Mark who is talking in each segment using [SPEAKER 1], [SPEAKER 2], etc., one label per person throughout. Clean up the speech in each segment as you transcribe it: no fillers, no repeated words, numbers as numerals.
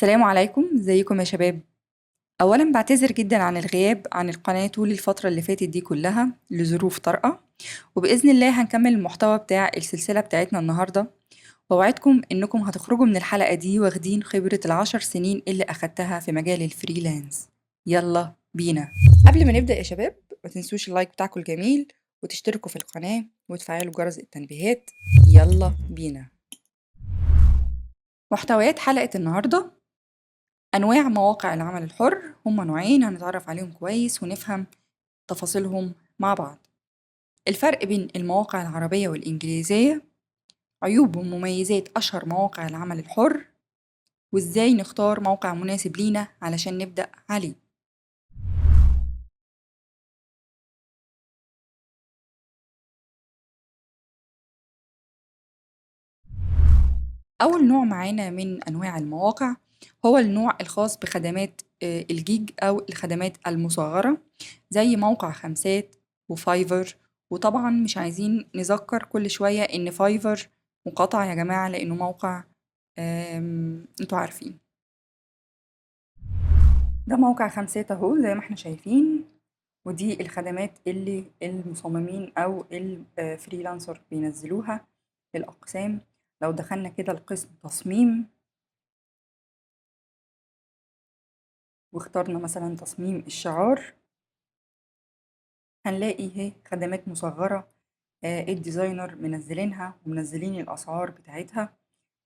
[SPEAKER 1] السلام عليكم، ازيكم يا شباب؟ اولا بعتذر جدا عن الغياب عن القناة طول الفترة اللي فاتت دي كلها لظروف طارئة. وبإذن الله هنكمل المحتوى بتاع السلسلة بتاعتنا النهاردة. ووعدكم انكم هتخرجوا من الحلقة دي واخدين خبرة ال10 سنين اللي اخدتها في مجال الفريلانس. يلا بينا. قبل ما نبدأ يا شباب، ما تنسوش اللايك بتاعكم الجميل وتشتركوا في القناة وتفعلوا جرس التنبيهات. يلا بينا. محتويات حلقة النهاردة: أنواع مواقع العمل الحر، هما نوعين هنتعرف عليهم كويس ونفهم تفاصيلهم مع بعض. الفرق بين المواقع العربية والإنجليزية، عيوب ومميزات أشهر مواقع العمل الحر، وإزاي نختار موقع مناسب لينا علشان نبدأ عليه. أول نوع معانا من أنواع المواقع هو النوع الخاص بخدمات الجيج أو الخدمات المصغرة، زي موقع خمسات وفايفر. وطبعا مش عايزين نذكر كل شوية إن فايفر مقاطعة يا جماعة، لأنه موقع انتوا عارفين. ده موقع خمسات اهو زي ما احنا شايفين، ودي الخدمات اللي المصممين أو الفريلانسر بينزلوها للأقسام. لو دخلنا كده القسم تصميم واخترنا مثلا تصميم الشعار، هنلاقي اهي خدمات مصغرة. الديزاينر منزلينها ومنزلين الأسعار بتاعتها.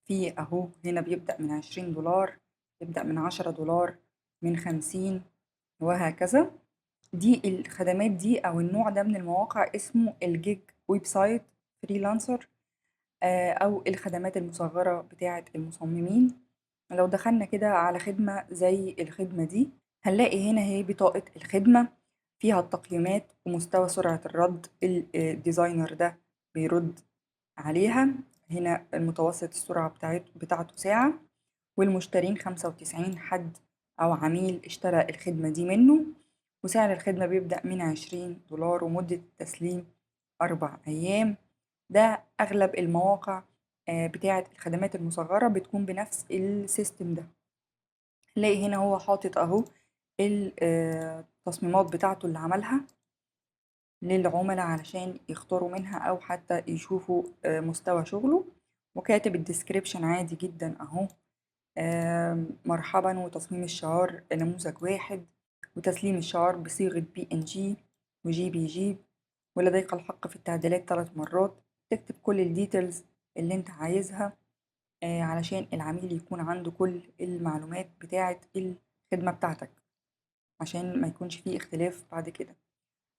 [SPEAKER 1] في اهو هنا بيبدأ من 20 دولار، يبدأ من 10 دولار، من 50، وهكذا. دي الخدمات دي أو النوع ده من المواقع اسمه الجيج ويب سايت فريلانسر، أو الخدمات المصغرة بتاعة المصممين. لو دخلنا كده على خدمة زي الخدمة دي، هنلاقي هنا هي بطاقة الخدمة فيها التقييمات ومستوى سرعة الرد. الديزاينر ده بيرد عليها. هنا المتوسط السرعة بتاعته ساعة، والمشترين 95 حد أو عميل اشترى الخدمة دي منه. وسعر الخدمة بيبدأ من 20 دولار، ومدة التسليم 4 أيام. ده أغلب المواقع بتاعة الخدمات المصغرة بتكون بنفس السيستم ده. نلاقي هنا هو حاطط أهو التصميمات بتاعته اللي عملها للعملاء علشان يختاروا منها أو حتى يشوفوا مستوى شغله، وكاتب الديسكريبشن عادي جدا أهو. مرحبا، وتصميم الشعار نموذج واحد، وتسليم الشعار بصيغة PNG وJPG، ولديك الحق في التعديلات 3 مرات. تكتب كل الديتيلز اللي انت عايزها علشان العميل يكون عنده كل المعلومات بتاعة الخدمة بتاعتك، عشان ما يكونش فيه اختلاف بعد كده.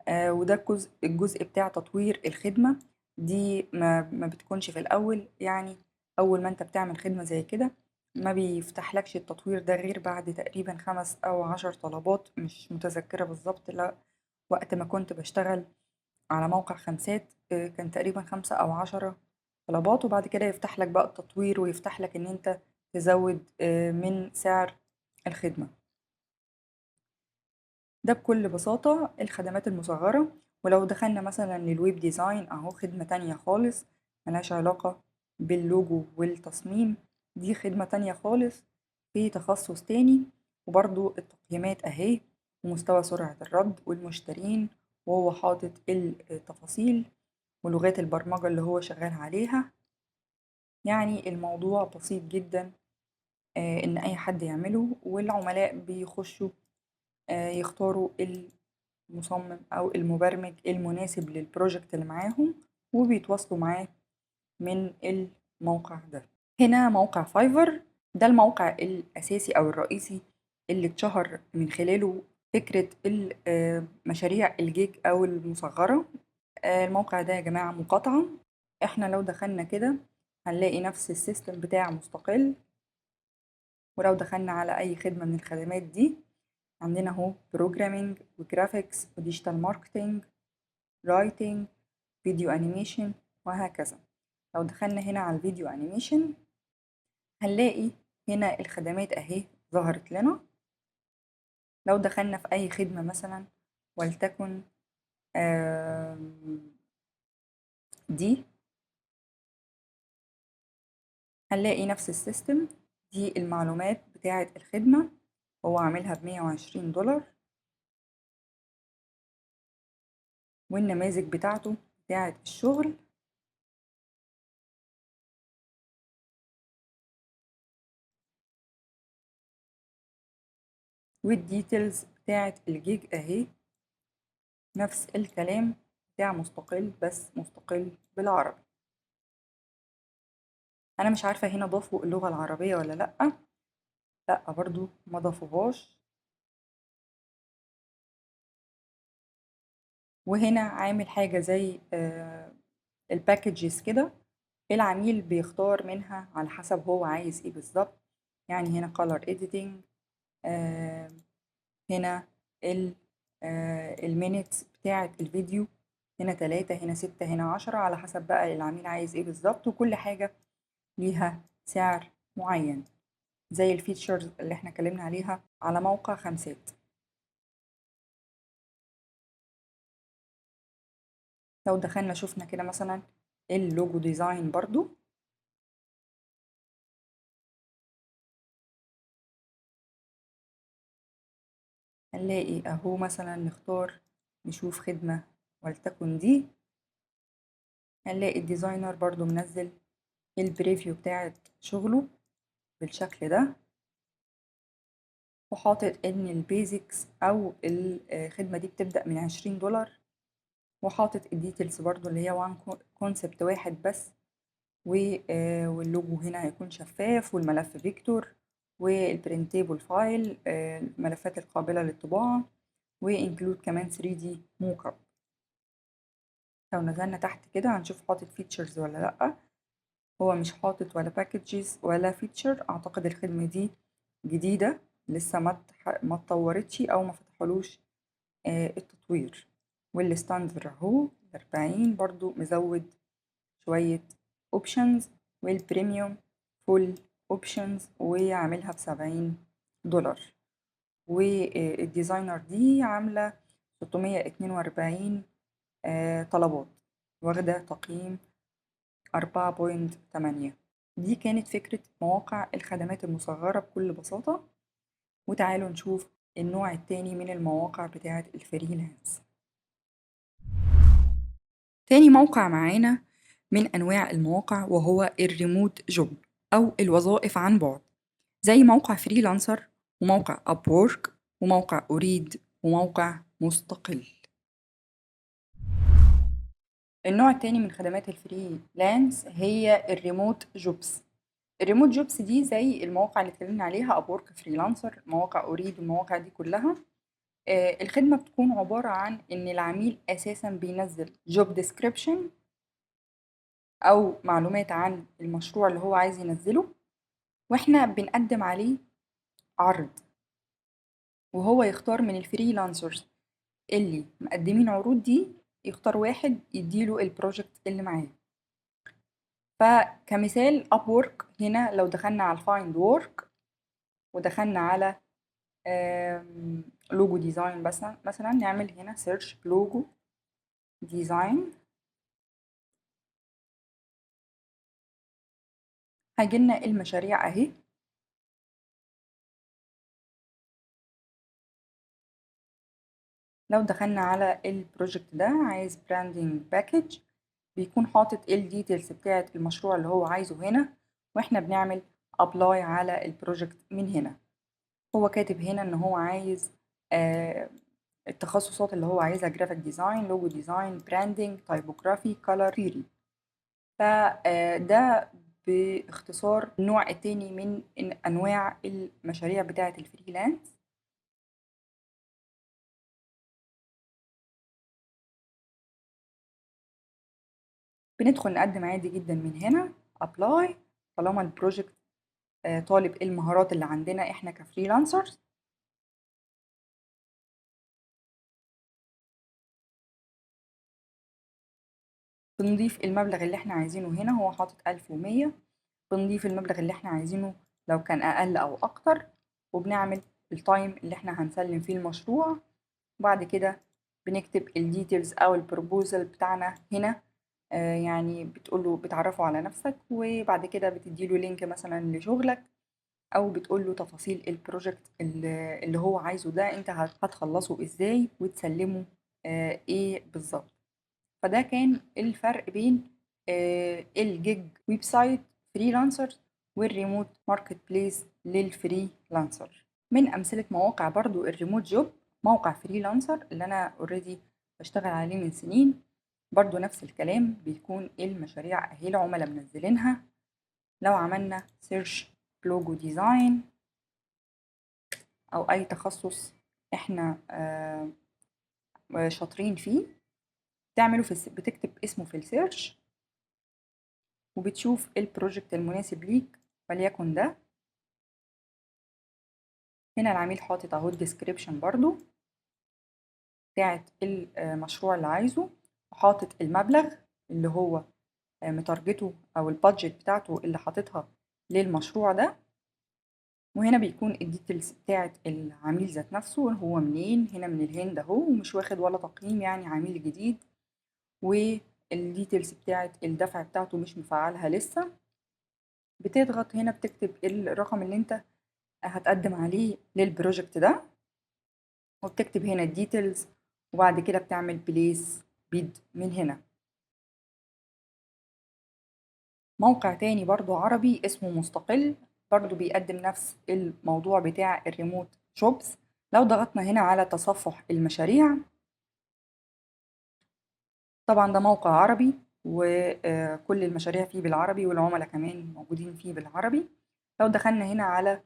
[SPEAKER 1] وده الجزء بتاع تطوير الخدمة. دي ما بتكونش في الأول، يعني أول ما أنت بتعمل خدمة زي كده ما بيفتحلكش التطوير ده غير بعد تقريبا 5 أو 10 طلبات، مش متذكرة بالظبط. لا، وقت ما كنت بشتغل على موقع خمسات كان تقريبا 5 أو 10 طلبات، وبعد كده يفتح لك بقى التطوير ويفتح لك إن أنت تزود من سعر الخدمة. ده بكل بساطة الخدمات المصغرة. ولو دخلنا مثلا للويب ديزاين اهو خدمة تانية خالص، ملهاش علاقة باللوجو والتصميم. دي خدمة تانية خالص في تخصص تاني. وبرضو التقييمات اهي، ومستوى سرعة الرد، والمشترين، وهو حاطط التفاصيل ولغات البرمجة اللي هو شغال عليها. يعني الموضوع بسيط جدا إن أي حد يعمله، والعملاء بيخشوا يختاروا المصمم أو المبرمج المناسب للبروجكت اللي معاهم، وبيتواصلوا معاه من الموقع ده. هنا موقع فايفر، ده الموقع الأساسي أو الرئيسي اللي اتشهر من خلاله فكرة مشاريع الجيج أو المصغرة. الموقع ده يا جماعة مقاطعة. احنا لو دخلنا كده هنلاقي نفس السيستم بتاع مستقل. ولو دخلنا على أي خدمة من الخدمات دي، عندنا اهو بروجرامينج وجرافيكس وديجيتال ماركتينج، رايتنج، فيديو انيميشن، وهكذا. لو دخلنا هنا على الفيديو انيميشن هنلاقي هنا الخدمات اهي ظهرت لنا. لو دخلنا في اي خدمة مثلا، ولتكن دي، هنلاقي نفس السيستم. دي المعلومات بتاعة الخدمة، هو عاملها ب120$، والنماذج بتاعته بتاعة الشغل، والديتيلز بتاعة الجيج اهي، نفس الكلام بتاع مستقل بس مستقل بالعربي. انا مش عارفة هنا ضافوا اللغة العربية ولا لأ. لأ برضو ما ضافوهاش. وهنا عامل حاجة زي الباكجز كده، العميل بيختار منها على حسب هو عايز ايه بالظبط. يعني هنا color editing، هنا المينتس بتاعة الفيديو، هنا 3 هنا 6 هنا 10، على حسب بقى العميل عايز ايه بالظبط، وكل حاجة ليها سعر معين زي الفيتشرز اللي احنا اتكلمنا عليها على موقع خمسات. لو دخلنا شفنا كده مثلا اللوجو ديزاين برضو، هنلاقي اهو مثلا نختار نشوف خدمة ولتكن دي، هنلاقي الديزاينر برضو منزل البريفيو بتاعت شغله بالشكل ده، وحاطط ان البيزكس او الخدمة دي بتبدأ من $20، وحاطط الديتيلز برضو اللي هي وان كونسبت واحد بس، واللوجو هنا هيكون شفاف، والملف فيكتور، والبرنتيبل فايل، الملفات القابلة للطباعة، وانكلود كمان 3D موك اب. لو نزلنا تحت كده هنشوف حاطط فيتشرز ولا لأ. هو مش حاطط ولا باكجز ولا فيتشر، اعتقد الخدمة دي جديدة لسه ما اتطورتش او ما فتحولوش التطوير. والستاندر اهو 40 برضو مزود شوية اوبشنز، والبريميوم فول اوبشنز وعاملها ب$70. والديزاينر دي عاملة 642 طلبات، واخدة تقييم 4.8. دي كانت فكرة مواقع الخدمات المصغرة بكل بساطة. وتعالوا نشوف النوع التاني من المواقع بتاعة الفريلانس. تاني موقع معانا من أنواع المواقع وهو الريموت جوب أو الوظائف عن بعد، زي موقع فريلانسر وموقع أبورك وموقع أريد وموقع مستقل. النوع التاني من خدمات الفريلانس هي الريموت جوبس. الريموت جوبس دي زي المواقع اللي اتكلمنا عليها، أبورك، فريلانسر، مواقع أريد، المواقع دي كلها الخدمة بتكون عبارة عن إن العميل أساسا بينزل job description أو معلومات عن المشروع اللي هو عايز ينزله، وإحنا بنقدم عليه عرض، وهو يختار من الفريلانسرز اللي مقدمين عروض دي، يختار واحد يديله البروجكت اللي معاه. فكمثال Upwork، هنا لو دخلنا على Find Work ودخلنا على لوجو ديزاين، بس مثلا نعمل هنا سيرش لوجو ديزاين، هيجيلنا المشاريع اهي. لو دخلنا على البروجكت ده عايز براندنج باكج، بيكون حاطط الديتيلز بتاعة المشروع اللي هو عايزه هنا، واحنا بنعمل ابلاي على البروجكت من هنا. هو كاتب هنا ان هو عايز التخصصات اللي هو عايزها: جرافيك ديزاين، لوجو ديزاين، براندنج، تايبوجرافي، كولر ثيوري. فده باختصار النوع التاني من انواع المشاريع بتاعة الفريلانس. بندخل نقدم عادي جدا من هنا ابلاي، طالما البروجكت طالب المهارات اللي عندنا احنا كفريلانسرز. بنضيف المبلغ اللي احنا عايزينه، هنا هو حاطط 1100، بنضيف المبلغ اللي احنا عايزينه لو كان اقل او اكتر، وبنعمل التايم اللي احنا هنسلم فيه المشروع. وبعد كده بنكتب الديتيلز او البروبوزل بتاعنا هنا، يعني بتقوله بتعرفه على نفسك، وبعد كده بتديله لينك مثلا لشغلك أو بتقول له تفاصيل البروجكت اللي هو عايزه ده أنت هتخلصه إزاي وتسلمه إيه بالظبط. فده كان الفرق بين الجيج ويب سايت فريلانسر والريموت ماركت بليس للفريلانسر. من أمثلة مواقع برضو الريموت جوب موقع فريلانسر اللي أنا اوريدي بشتغل عليه من سنين. برضو نفس الكلام، بيكون المشاريع أهي العملاء منزلينها. لو عملنا سيرش لوجو ديزاين أو أي تخصص إحنا شاطرين فيه، تعمله بتكتب اسمه في السيرش وبتشوف البروجكت المناسب ليك، وليكن ده. هنا العميل حاطط اهو الديسكريبشن برضو بتاعت المشروع اللي عايزه، وحاطط المبلغ اللي هو متارجته او البادجت بتاعته اللي حاططها للمشروع ده. وهنا بيكون الديتيلز بتاعت العميل ذات نفسه، هو منين، هنا من الهند اهو ومش واخد ولا تقييم، يعني عميل جديد. والديتيلز بتاعت الدفع بتاعته مش مفعلها لسه. بتضغط هنا بتكتب الرقم اللي انت هتقدم عليه للبروجكت ده، وبتكتب هنا الديتيلز، وبعد كده بتعمل بليس بيد من هنا. موقع تاني برضو عربي اسمه مستقل، برضو بيقدم نفس الموضوع بتاع الريموت جوبز. لو ضغطنا هنا على تصفح المشاريع، طبعا ده موقع عربي وكل المشاريع فيه بالعربي والعملاء كمان موجودين فيه بالعربي. لو دخلنا هنا على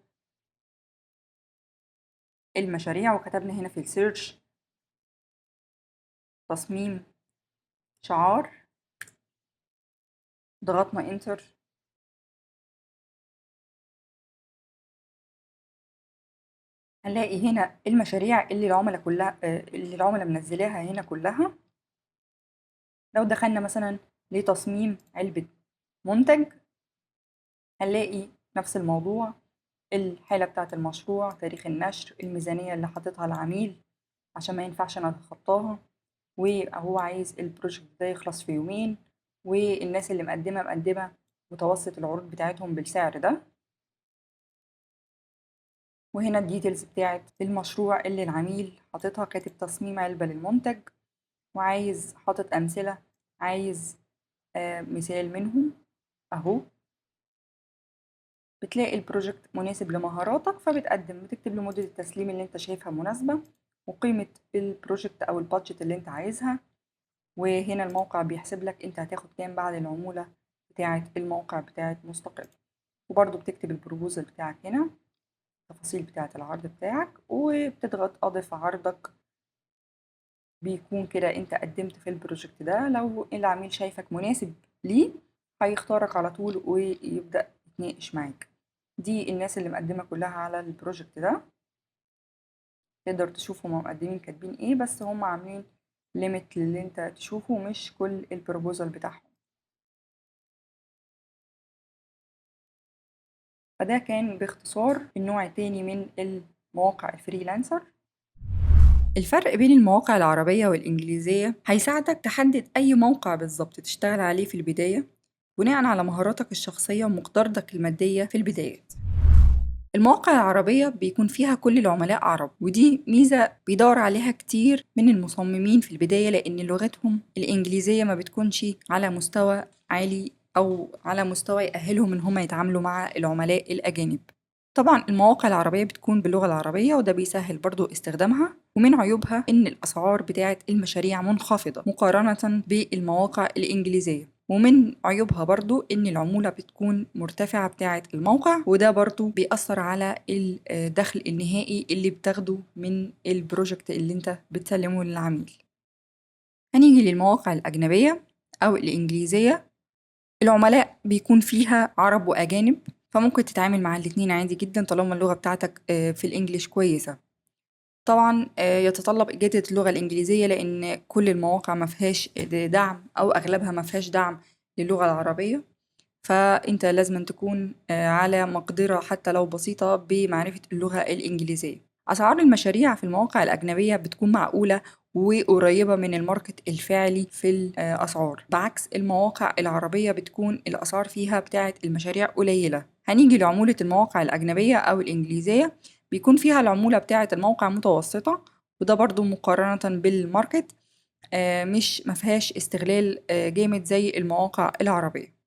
[SPEAKER 1] المشاريع وكتبنا هنا في السيرش تصميم شعار، ضغطنا انتر، هنلاقي هنا المشاريع اللي العملاء منزلاها هنا كلها. لو دخلنا مثلا لتصميم علبة منتج، هنلاقي نفس الموضوع، الحالة بتاعة المشروع، تاريخ النشر، الميزانية اللي حاططها العميل عشان ما ينفعش انا اتخطاها، وهو عايز البروجكت ده يخلص في يومين، والناس اللي مقدمة متوسط العروض بتاعتهم بالسعر ده. وهنا الديتيلز بتاعت المشروع اللي العميل حاططها، كاتب تصميم علبة للمنتج وعايز حاطط أمثلة، عايز مثال منهم أهو. بتلاقي البروجكت مناسب لمهاراتك فبتقدم، بتكتب له مدة التسليم اللي انت شايفها مناسبة، وقيمة البروجكت أو البادجت اللي انت عايزها. وهنا الموقع بيحسب لك انت هتاخد كام بعد العمولة بتاعة الموقع بتاعة مستقل. وبرضو بتكتب البروبوزل بتاعك هنا، التفاصيل بتاعة العرض بتاعك، وبتضغط أضف عرضك. بيكون كده انت قدمت في البروجكت ده. لو العميل شايفك مناسب ليه هيختارك على طول ويبدأ يتناقش معاك. دي الناس اللي مقدمة كلها على البروجكت ده، تقدر تشوف هما مقدمين كاتبين ايه، بس هما عاملين ليميت للي انت تشوفه، مش كل البروبوزال بتاعهم. فده كان باختصار النوع التاني من المواقع الفريلانسر. الفرق بين المواقع العربية والإنجليزية هيساعدك تحدد أي موقع بالظبط تشتغل عليه في البداية بناء على مهاراتك الشخصية ومقدرتك المادية في البدايات. المواقع العربية بيكون فيها كل العملاء عرب، ودي ميزة بيدور عليها كتير من المصممين في البداية، لأن لغتهم الإنجليزية ما بتكونش على مستوى عالي أو على مستوى يأهلهم إن هم يتعاملوا مع العملاء الأجانب. طبعا المواقع العربية بتكون باللغة العربية، وده بيسهل برضو استخدامها. ومن عيوبها إن الأسعار بتاعة المشاريع منخفضة مقارنة بالمواقع الإنجليزية. ومن عيوبها برضو إن العمولة بتكون مرتفعة بتاعة الموقع، وده برضو بيأثر على الدخل النهائي اللي بتاخده من البروجكت اللي انت بتسلمه للعميل. هنيجي للمواقع الأجنبية أو الإنجليزية. العملاء بيكون فيها عرب وأجانب، فممكن تتعامل مع الاتنين عادي جدا طالما اللغة بتاعتك في الإنجليش كويسة. طبعا يتطلب إجادة اللغة الإنجليزية، لأن كل المواقع مفيهاش دعم أو أغلبها مفيهاش دعم للغة العربية، فأنت لازم تكون على مقدرة حتى لو بسيطة بمعرفة اللغة الإنجليزية. أسعار المشاريع في المواقع الأجنبية بتكون معقولة وقريبة من الماركت الفعلي في الأسعار، بعكس المواقع العربية بتكون الأسعار فيها بتاعة المشاريع قليلة. هنيجي لعمولة المواقع الأجنبية أو الإنجليزية، بيكون فيها العمولة بتاعة الموقع متوسطة، وده برضو مقارنة بالماركت مش مفيهاش استغلال جامد زي المواقع العربية.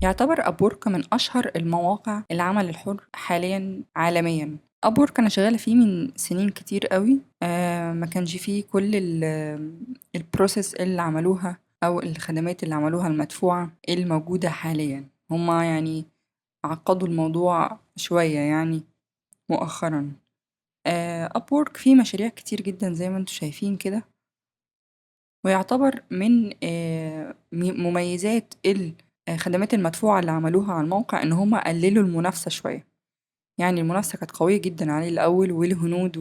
[SPEAKER 1] يعتبر أبورك من أشهر المواقع العمل الحر حاليا عالميا. أبورك أنا شغالة فيه من سنين كتير قوي، ما كانش فيه كل البروسيس اللي عملوها أو الخدمات اللي عملوها المدفوعة الموجودة حاليا. هما يعني عقدوا الموضوع شوية يعني مؤخرا. أبورك فيه مشاريع كتير جدا زي ما انتوا شايفين كده، ويعتبر من مميزات الخدمات المدفوعة اللي عملوها على الموقع إن هما قللوا المنافسة شوية. يعني المنافسة كانت قوية جدا عليه الأول، والهنود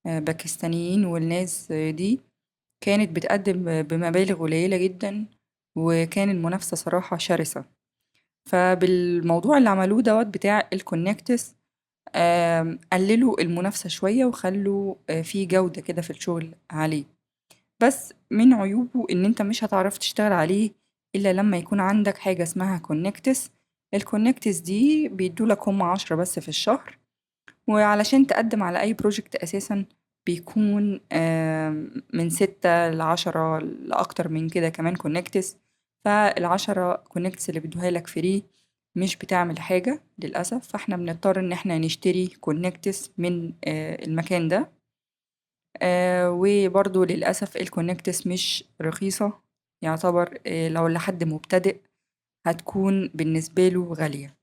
[SPEAKER 1] والباكستانيين والناس دي كانت بتقدم بمبالغ قليلة جدا، وكان المنافسة صراحة شرسة. فبالموضوع اللي عملوه دوت بتاع الكونكتس قللوا المنافسة شوية وخلوا في جودة كده في الشغل عليه. بس من عيوبه إن أنت مش هتعرف تشتغل عليه إلا لما يكون عندك حاجة اسمها كونكتس. الكونكتس دي بيدولك هم 10 بس في الشهر، وعلشان تقدم على أي بروجكت أساسا بيكون من 6 ل10 لأكتر من كده كمان كونكتس. فال10 كونكتس اللي بيدوها لك فري مش بتعمل حاجة للأسف، فاحنا بنضطر إن احنا نشتري كونكتس من المكان ده. وبرضه للأسف الكونكتس مش رخيصة، يعتبر لو لحد مبتدئ هتكون بالنسبة له غالية.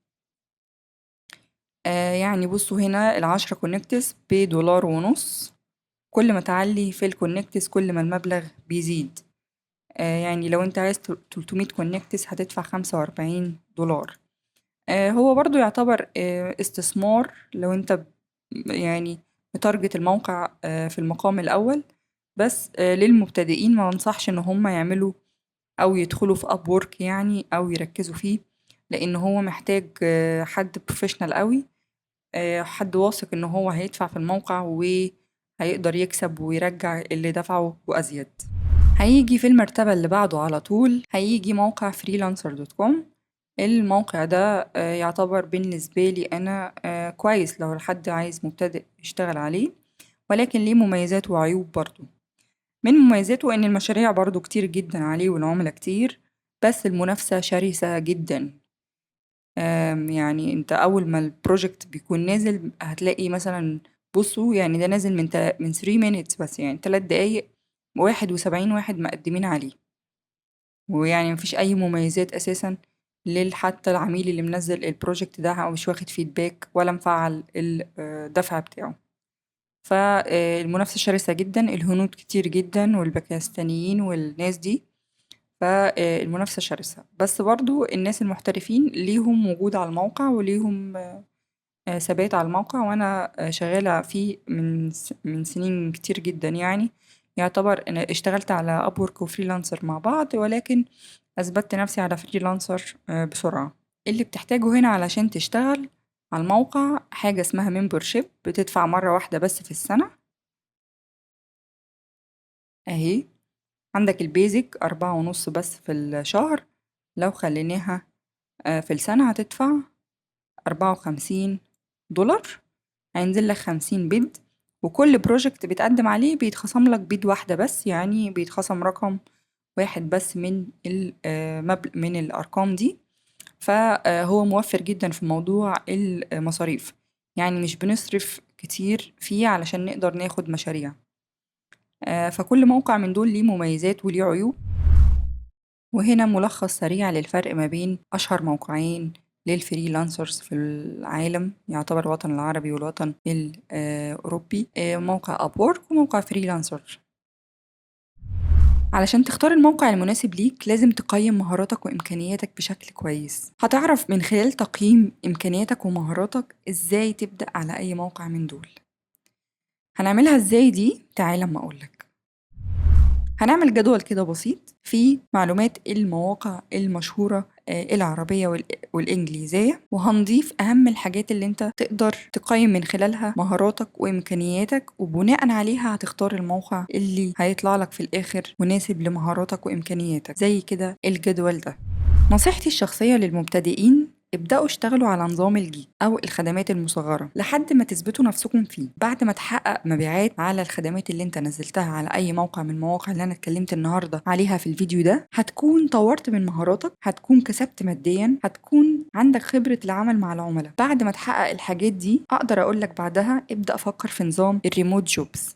[SPEAKER 1] يعني بصوا هنا ال10 كونكتس ب$1.50. كل ما تعلي في الكونكتس كل ما المبلغ بيزيد. يعني لو انت عايز 300 كونكتس هتدفع $45. هو برضو يعتبر استثمار لو انت يعني متارجت الموقع في المقام الأول. بس للمبتدئين ما انصحش ان هم يعملوا او يدخلوا في ابورك يعني او يركزوا فيه، لان هو محتاج حد بروفيشنال قوي، حد واثق ان هو هيدفع في الموقع وهيقدر يكسب ويرجع اللي دفعه وازيد. هيجي في المرتبة اللي بعده على طول هيجي موقع freelancer.com. الموقع ده يعتبر بالنسبة لي أنا كويس لو حد عايز مبتدئ يشتغل عليه، ولكن ليه مميزات وعيوب برضو. من مميزاته إن المشاريع برضو كتير جدا عليه والعملاء كتير، بس المنافسة شرسة جدا. يعني انت أول ما البروجكت بيكون نازل هتلاقي مثلا، بصوا يعني ده نازل من 3 minutes بس، يعني 3 دقايق 71 واحد مقدمين عليه، ويعني مفيش أي مميزات أساسا حتى العميل اللي منزل البروجكت ده أو مش واخد فيدباك ولا مفعل الدفع بتاعه. فالمنافسة شرسة جدا، الهنود كتير جدا والباكستانيين والناس دي، فالمنافسة شرسة. بس برضو الناس المحترفين ليهم وجود على الموقع وليهم ثبات على الموقع، وأنا شغالة فيه من سنين كتير جدا. يعني يعتبر أنا اشتغلت على أبورك وفريلانسر مع بعض، ولكن أثبتت نفسي على فريلانسر بسرعة. اللي بتحتاجه هنا علشان تشتغل على الموقع حاجة اسمها membership، بتدفع مرة واحدة بس في السنة أهي. عندك البيزك 4.5 بس في الشهر، لو خليناها في السنة هتدفع $54. هينزل لك 50 بيد، وكل بروجكت بتقدم عليه بيتخصم لك بيد واحدة بس، يعني بيتخصم رقم واحد بس من من الأرقام دي. فهو موفر جدا في موضوع المصاريف، يعني مش بنصرف كتير فيه علشان نقدر ناخد مشاريع. فكل موقع من دول ليه مميزات وليه عيوب. وهنا ملخص سريع للفرق ما بين أشهر موقعين للفريلانسرز في العالم، يعتبر الوطن العربي والوطن الأوروبي، موقع أبورك وموقع فريلانسر. علشان تختار الموقع المناسب ليك لازم تقيم مهاراتك وإمكانياتك بشكل كويس. هتعرف من خلال تقييم إمكانياتك ومهاراتك إزاي تبدأ على أي موقع من دول. هنعملها إزاي دي؟ تعال أما أقولك. هنعمل جدول كده بسيط فيه معلومات المواقع المشهورة العربية والإنجليزية، وهنضيف أهم الحاجات اللي انت تقدر تقيم من خلالها مهاراتك وإمكانياتك، وبناء عليها هتختار الموقع اللي هيطلع لك في الآخر مناسب لمهاراتك وإمكانياتك، زي كده الجدول ده. نصيحتي الشخصية للمبتدئين: ابدأوا اشتغلوا على نظام الجيك أو الخدمات المصغرة لحد ما تثبتوا نفسكم فيه. بعد ما تحقق مبيعات على الخدمات اللي انت نزلتها على أي موقع من المواقع اللي أنا اتكلمت النهاردة عليها في الفيديو ده، هتكون طورت من مهاراتك، هتكون كسبت ماديا، هتكون عندك خبرة العمل مع العملاء. بعد ما تحقق الحاجات دي أقدر أقولك بعدها ابدأ فكر في نظام الريموت جوبز.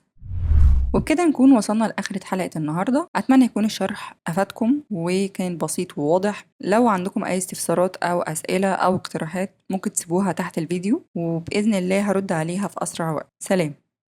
[SPEAKER 1] وبكده نكون وصلنا لآخر حلقة النهاردة. أتمنى يكون الشرح أفادكم وكان بسيط وواضح. لو عندكم أي استفسارات أو أسئلة أو اقتراحات ممكن تسيبوها تحت الفيديو، وبإذن الله هرد عليها في أسرع وقت. سلام.